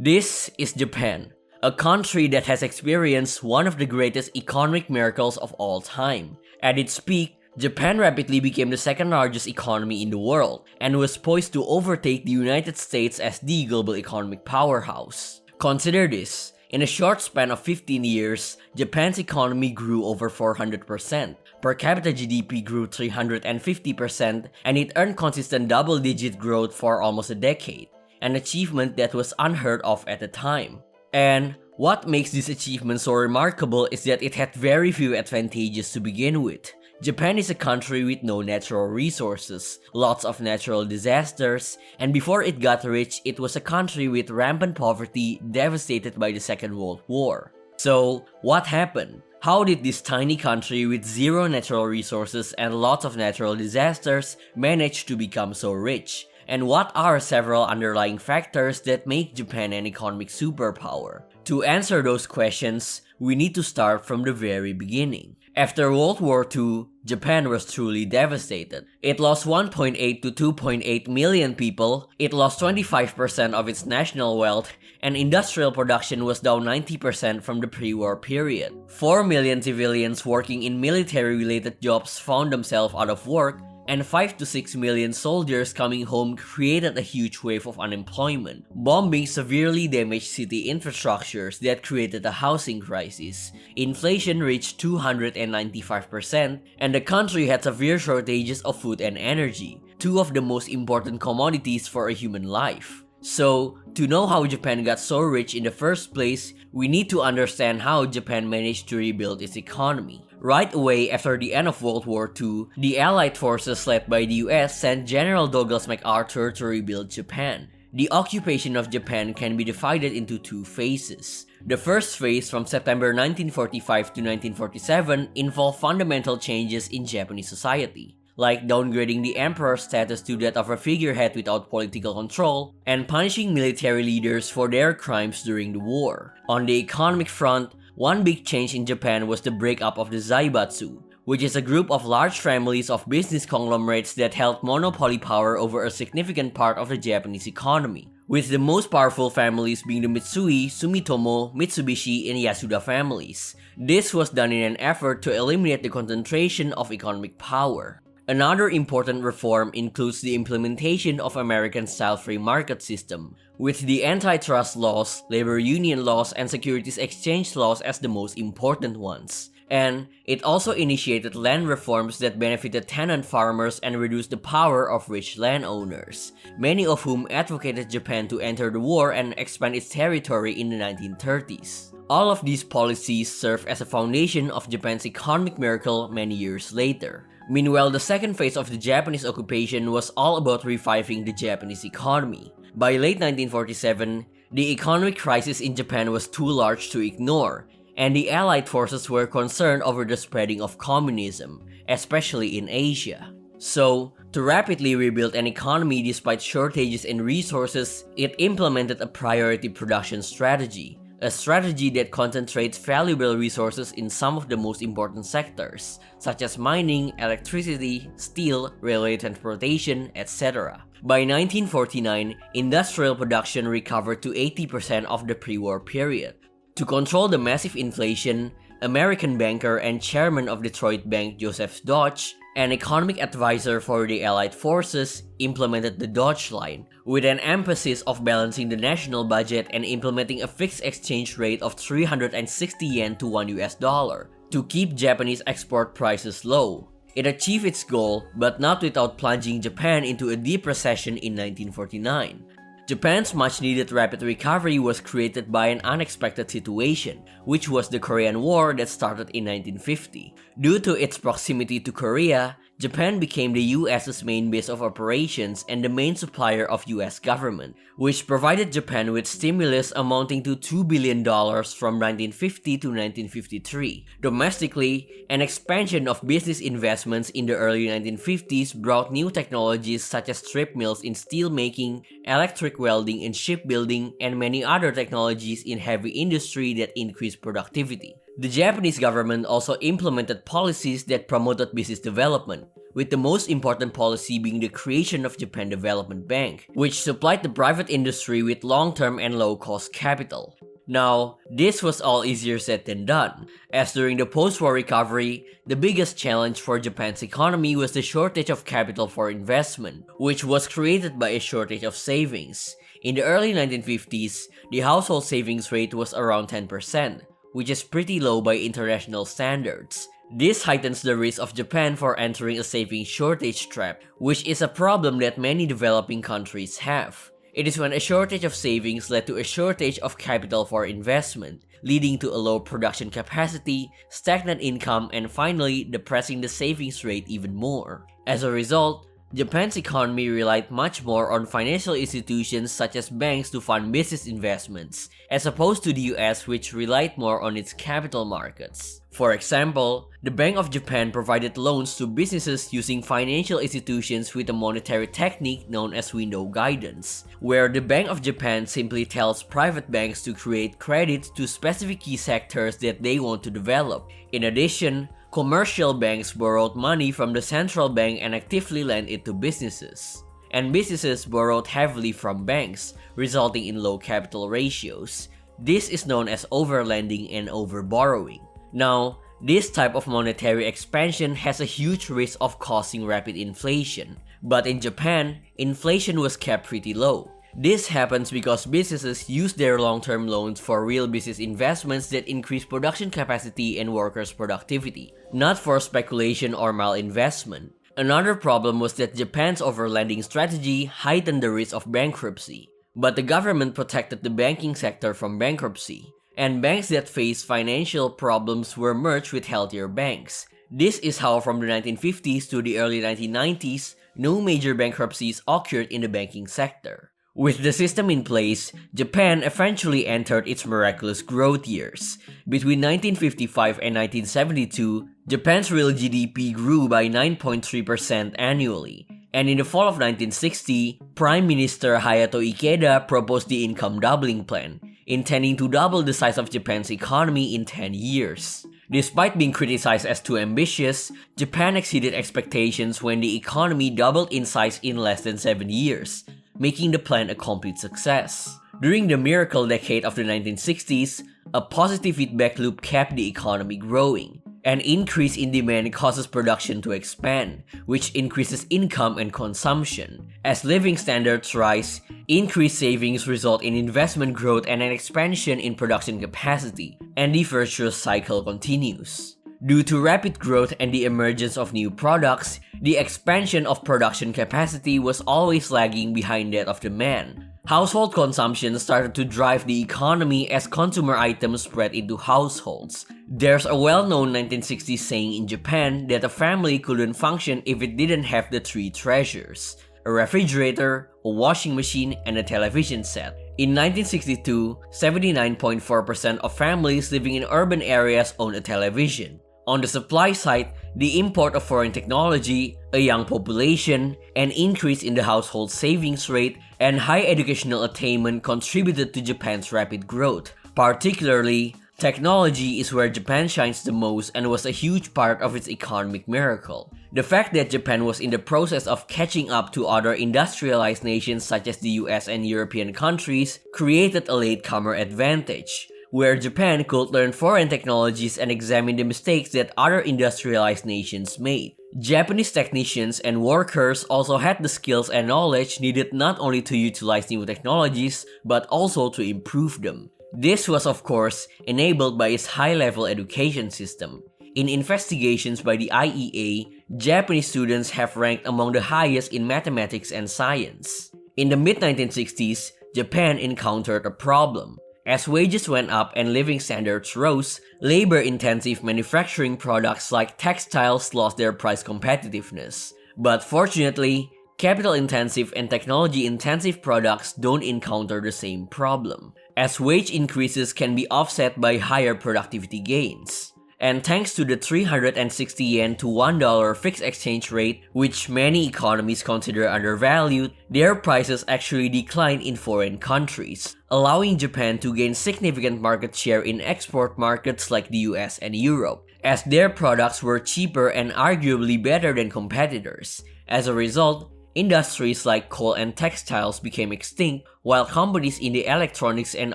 This is Japan, a country that has experienced one of the greatest economic miracles of all time. At its peak, Japan rapidly became the second largest economy in the world and was poised to overtake the United States as the global economic powerhouse. Consider this. In a short span of 15 years, Japan's economy grew over 400%, per capita GDP grew 350%, and it earned consistent double-digit growth for almost a decade, an achievement that was unheard of at the time. And what makes this achievement so remarkable is that it had very few advantages to begin with. Japan is a country with no natural resources, lots of natural disasters, and before it got rich, it was a country with rampant poverty devastated by the Second World War. So, what happened? How did this tiny country with zero natural resources and lots of natural disasters manage to become so rich? And what are several underlying factors that make Japan an economic superpower? To answer those questions, we need to start from the very beginning. After World War II, Japan was truly devastated. It lost 1.8 to 2.8 million people, it lost 25% of its national wealth, and industrial production was down 90% from the pre-war period. 4 million civilians working in military-related jobs found themselves out of work, and 5 to 6 million soldiers coming home created a huge wave of unemployment. Bombing severely damaged city infrastructures that created a housing crisis. Inflation reached 295%, and the country had severe shortages of food and energy, two of the most important commodities for a human life. So, to know how Japan got so rich in the first place, we need to understand how Japan managed to rebuild its economy. Right away after the end of World War II, the Allied forces led by the US sent General Douglas MacArthur to rebuild Japan. The occupation of Japan can be divided into two phases. The first phase, from September 1945 to 1947, involved fundamental changes in Japanese society, like downgrading the emperor's status to that of a figurehead without political control, and punishing military leaders for their crimes during the war. On the economic front, one big change in Japan was the breakup of the zaibatsu, which is a group of large families of business conglomerates that held monopoly power over a significant part of the Japanese economy, with the most powerful families being the Mitsui, Sumitomo, Mitsubishi, and Yasuda families. This was done in an effort to eliminate the concentration of economic power. Another important reform includes the implementation of American-style free market system, with the antitrust laws, labor union laws, and securities exchange laws as the most important ones. And it also initiated land reforms that benefited tenant farmers and reduced the power of rich landowners, many of whom advocated Japan to enter the war and expand its territory in the 1930s. All of these policies served as a foundation of Japan's economic miracle many years later. Meanwhile, the second phase of the Japanese occupation was all about reviving the Japanese economy. By late 1947, the economic crisis in Japan was too large to ignore, and the Allied forces were concerned over the spreading of communism, especially in Asia. So, to rapidly rebuild an economy despite shortages in resources, it implemented a priority production strategy. A strategy that concentrates valuable resources in some of the most important sectors, such as mining, electricity, steel, railway transportation, etc. By 1949, industrial production recovered to 80% of the pre-war period. To control the massive inflation, American banker and chairman of Detroit Bank Joseph Dodge, an economic advisor for the Allied forces, implemented the Dodge Line, with an emphasis of balancing the national budget and implementing a fixed exchange rate of 360 yen to $1 to keep Japanese export prices low. It achieved its goal, but not without plunging Japan into a deep recession in 1949. Japan's much-needed rapid recovery was created by an unexpected situation, which was the Korean War that started in 1950. Due to its proximity to Korea, Japan became the US's main base of operations and the main supplier of US government, which provided Japan with stimulus amounting to $2 billion from 1950 to 1953. Domestically, an expansion of business investments in the early 1950s brought new technologies such as strip mills in steel making, electric welding in shipbuilding, and many other technologies in heavy industry that increased productivity. The Japanese government also implemented policies that promoted business development, with the most important policy being the creation of Japan Development Bank, which supplied the private industry with long-term and low-cost capital. Now, this was all easier said than done, as during the post-war recovery, the biggest challenge for Japan's economy was the shortage of capital for investment, which was created by a shortage of savings. In the early 1950s, the household savings rate was around 10%, which is pretty low by international standards. This heightens the risk of Japan for entering a savings shortage trap, which is a problem that many developing countries have. It is when a shortage of savings led to a shortage of capital for investment, leading to a low production capacity, stagnant income, and finally depressing the savings rate even more. As a result, Japan's economy relied much more on financial institutions such as banks to fund business investments, as opposed to the US, which relied more on its capital markets. For example, the Bank of Japan provided loans to businesses using financial institutions with a monetary technique known as window guidance, where the Bank of Japan simply tells private banks to create credit to specific key sectors that they want to develop. In addition, commercial banks borrowed money from the central bank and actively lent it to businesses. And businesses borrowed heavily from banks, resulting in low capital ratios. This is known as overlending and overborrowing. Now, this type of monetary expansion has a huge risk of causing rapid inflation. But in Japan, inflation was kept pretty low. This happens because businesses use their long-term loans for real business investments that increase production capacity and workers' productivity, not for speculation or malinvestment. Another problem was that Japan's overlending strategy heightened the risk of bankruptcy. But the government protected the banking sector from bankruptcy, and banks that faced financial problems were merged with healthier banks. This is how from the 1950s to the early 1990s, no major bankruptcies occurred in the banking sector. With the system in place, Japan eventually entered its miraculous growth years. Between 1955 and 1972, Japan's real GDP grew by 9.3% annually. And in the fall of 1960, Prime Minister Hayato Ikeda proposed the income doubling plan, intending to double the size of Japan's economy in 10 years. Despite being criticized as too ambitious, Japan exceeded expectations when the economy doubled in size in less than 7 years, making the plan a complete success. During the miracle decade of the 1960s, a positive feedback loop kept the economy growing. An increase in demand causes production to expand, which increases income and consumption. As living standards rise, increased savings result in investment growth and an expansion in production capacity, and the virtuous cycle continues. Due to rapid growth and the emergence of new products, the expansion of production capacity was always lagging behind that of demand. Household consumption started to drive the economy as consumer items spread into households. There's a well-known 1960s saying in Japan that a family couldn't function if it didn't have the three treasures: a refrigerator, a washing machine, and a television set. In 1962, 79.4% of families living in urban areas own a television. On the supply side, the import of foreign technology, a young population, an increase in the household savings rate, and high educational attainment contributed to Japan's rapid growth. Particularly, technology is where Japan shines the most and was a huge part of its economic miracle. The fact that Japan was in the process of catching up to other industrialized nations such as the US and European countries created a latecomer advantage, where Japan could learn foreign technologies and examine the mistakes that other industrialized nations made. Japanese technicians and workers also had the skills and knowledge needed not only to utilize new technologies, but also to improve them. This was of course enabled by its high-level education system. In investigations by the IEA, Japanese students have ranked among the highest in mathematics and science. In the mid-1960s, Japan encountered a problem. As wages went up and living standards rose, labor-intensive manufacturing products like textiles lost their price competitiveness. But fortunately, capital-intensive and technology-intensive products don't encounter the same problem, as wage increases can be offset by higher productivity gains. And thanks to the 360 yen to $1 fixed exchange rate, which many economies consider undervalued, their prices actually declined in foreign countries, allowing Japan to gain significant market share in export markets like the US and Europe. as their products were cheaper and arguably better than competitors. As a result, industries like coal and textiles became extinct, while companies in the electronics and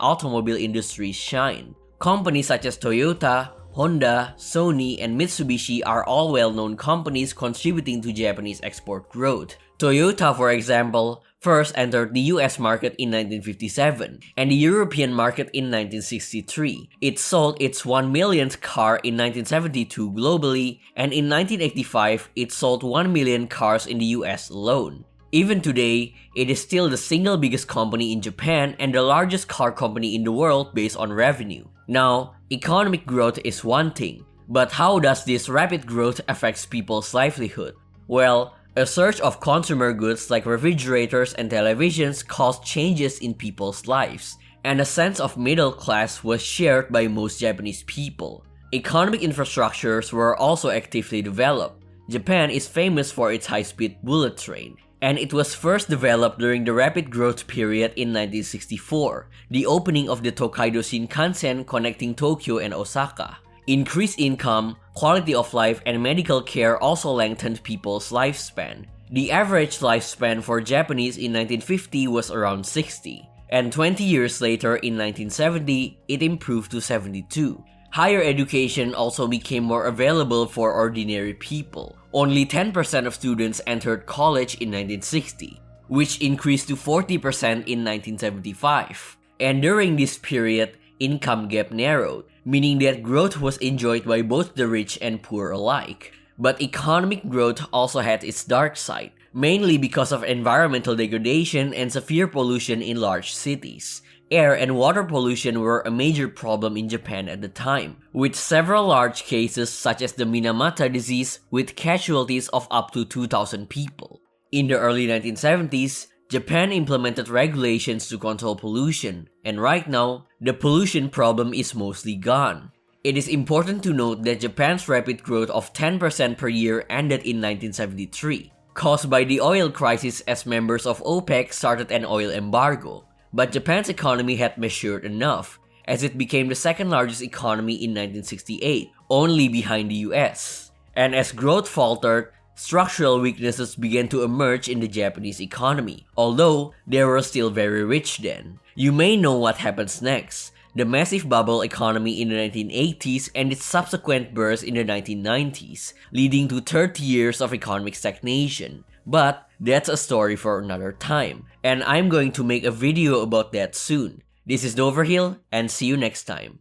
automobile industries shined. Companies such as Toyota, Honda, Sony, and Mitsubishi are all well-known companies contributing to Japanese export growth. Toyota, for example, first entered the US market in 1957 and the European market in 1963. It sold its 1 millionth car in 1972 globally, and in 1985 it sold 1 million cars in the US alone. Even today, it is still the single biggest company in Japan and the largest car company in the world based on revenue. Now, economic growth is one thing, but how does this rapid growth affect people's livelihood? Well, a surge of consumer goods like refrigerators and televisions caused changes in people's lives, and a sense of middle class was shared by most Japanese people. Economic infrastructures were also actively developed. Japan is famous for its high-speed bullet train, and it was first developed during the rapid growth period in 1964, the opening of the Tokaido Shinkansen connecting Tokyo and Osaka. Increased income, quality of life, and medical care also lengthened people's lifespan. The average lifespan for Japanese in 1950 was around 60, and 20 years later in 1970, it improved to 72. Higher education also became more available for ordinary people. Only 10% of students entered college in 1960, which increased to 40% in 1975. And during this period, income gap narrowed, meaning that growth was enjoyed by both the rich and poor alike. But economic growth also had its dark side, mainly because of environmental degradation and severe pollution in large cities. Air and water pollution were a major problem in Japan at the time, with several large cases such as the Minamata disease with casualties of up to 2,000 people. In the early 1970s, Japan implemented regulations to control pollution, and right now, the pollution problem is mostly gone. It is important to note that Japan's rapid growth of 10% per year ended in 1973, caused by the oil crisis as members of OPEC started an oil embargo. But Japan's economy had matured enough, as it became the second largest economy in 1968, only behind the US. And as growth faltered, structural weaknesses began to emerge in the Japanese economy, although they were still very rich then. You may know what happens next: the massive bubble economy in the 1980s and its subsequent burst in the 1990s, leading to 30 years of economic stagnation. But that's a story for another time, and I'm going to make a video about that soon. This is Doverhill, and see you next time.